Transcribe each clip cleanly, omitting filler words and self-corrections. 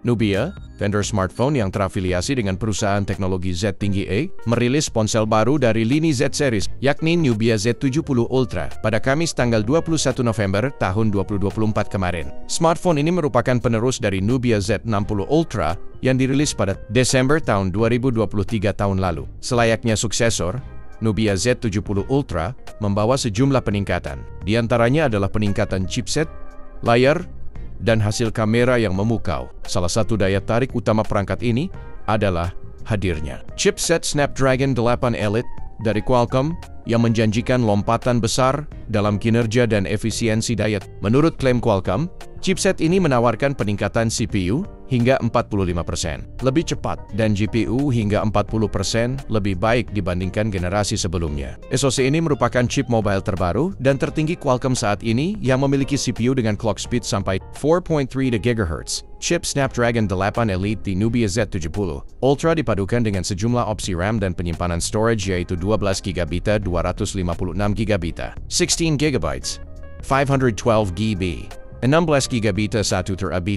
Nubia, vendor smartphone yang terafiliasi dengan perusahaan teknologi Z tinggi A, merilis ponsel baru dari lini Z series, yakni Nubia Z70 Ultra, pada Kamis tanggal 21 November tahun 2024 kemarin. Smartphone ini merupakan penerus dari Nubia Z60 Ultra yang dirilis pada Desember tahun 2023 tahun lalu. Selayaknya suksesor, Nubia Z70 Ultra membawa sejumlah peningkatan. Di antaranya adalah peningkatan chipset, layar, dan hasil kamera yang memukau. Salah satu daya tarik utama perangkat ini adalah hadirnya chipset Snapdragon 8 Elite dari Qualcomm yang menjanjikan lompatan besar dalam kinerja dan efisiensi daya. Menurut klaim Qualcomm, chipset ini menawarkan peningkatan CPU hingga 45% lebih cepat dan GPU hingga 40% lebih baik dibandingkan generasi sebelumnya. SoC ini merupakan chip mobile terbaru dan tertinggi Qualcomm saat ini yang memiliki CPU dengan clock speed sampai 4.3 GHz. Chip Snapdragon 8 Elite di Nubia Z70 Ultra dipadukan dengan sejumlah opsi RAM dan penyimpanan storage yaitu 12GB, 256GB, 16GB, 512GB, 16GB 1TB,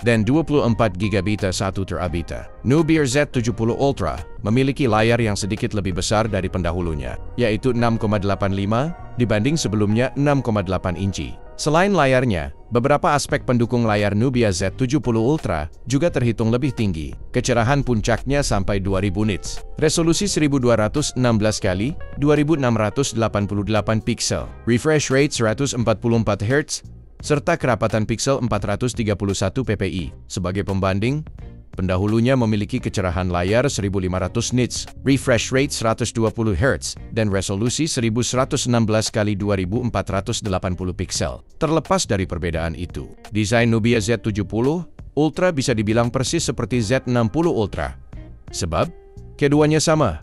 dan 24GB 1TB. Nubia Z70 Ultra memiliki layar yang sedikit lebih besar dari pendahulunya, yaitu 6,85 dibanding sebelumnya 6,8 inci. Selain layarnya, beberapa aspek pendukung layar Nubia Z70 Ultra juga terhitung lebih tinggi. Kecerahan puncaknya sampai 2000 nits, resolusi 1216 x 2688 pixel, refresh rate 144 Hz, serta kerapatan pixel 431 ppi. Sebagai pembanding, pendahulunya memiliki kecerahan layar 1500 nits, refresh rate 120 Hz, dan resolusi 1116 x 2480 pixel. Terlepas dari perbedaan itu, desain Nubia Z70 Ultra bisa dibilang persis seperti Z60 Ultra. Sebab, keduanya sama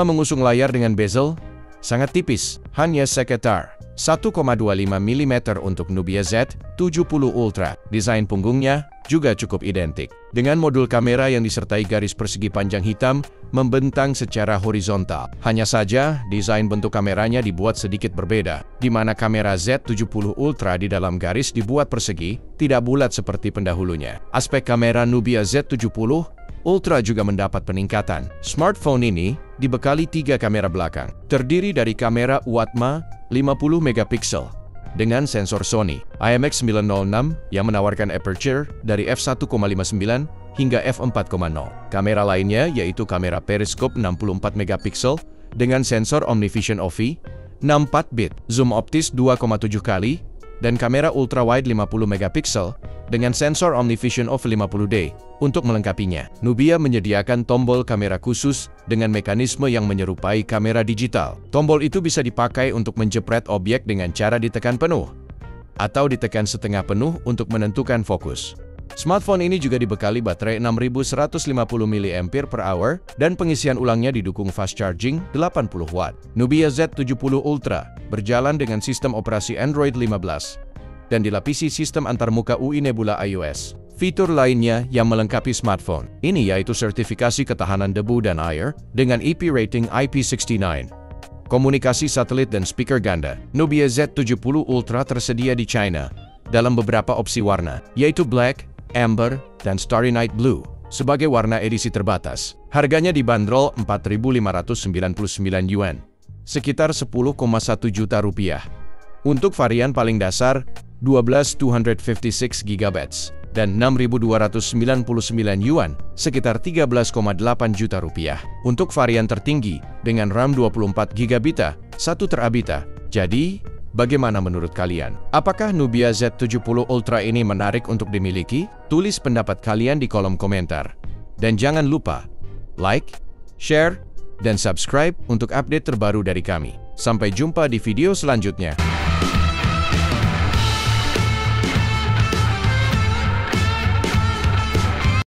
mengusung layar dengan bezel sangat tipis, hanya sekitar 1,25 mm untuk Nubia Z70 Ultra. Desain punggungnya juga cukup identik, dengan modul kamera yang disertai garis persegi panjang hitam membentang secara horizontal. Hanya saja, desain bentuk kameranya dibuat sedikit berbeda, di mana kamera Z70 Ultra di dalam garis dibuat persegi, tidak bulat seperti pendahulunya. Aspek kamera Nubia Z70 Ultra juga mendapat peningkatan. Smartphone ini dibekali 3 kamera belakang, terdiri dari kamera utama 50 megapiksel dengan sensor Sony IMX906 yang menawarkan aperture dari f1,59 hingga f4,0. Kamera lainnya yaitu kamera periskop 64 megapiksel dengan sensor OmniVision OV 64 bit, zoom optis 2,7 kali, dan kamera ultrawide 50 megapiksel dengan sensor OmniVision OV50D. Untuk melengkapinya, Nubia menyediakan tombol kamera khusus dengan mekanisme yang menyerupai kamera digital. Tombol itu bisa dipakai untuk menjepret objek dengan cara ditekan penuh atau ditekan setengah penuh untuk menentukan fokus. Smartphone ini juga dibekali baterai 6150 mAh dan pengisian ulangnya didukung fast charging 80 Watt. Nubia Z70 Ultra berjalan dengan sistem operasi Android 15 dan dilapisi sistem antarmuka UI Nebula iOS. Fitur lainnya yang melengkapi smartphone ini yaitu sertifikasi ketahanan debu dan air dengan IP rating IP69, komunikasi satelit dan speaker ganda. Nubia Z70 Ultra tersedia di China dalam beberapa opsi warna, yaitu Black, Amber, dan Starry Night Blue sebagai warna edisi terbatas. Harganya dibanderol Rp4.599, sekitar 10,1 juta rupiah. Untuk varian paling dasar, 12/256GB dan 6.299 yuan, sekitar 13,8 juta rupiah. Untuk varian tertinggi dengan RAM 24GB, 1TB. Jadi, bagaimana menurut kalian? Apakah Nubia Z70 Ultra ini menarik untuk dimiliki? Tulis pendapat kalian di kolom komentar. Dan jangan lupa like, share, dan subscribe untuk update terbaru dari kami. Sampai jumpa di video selanjutnya.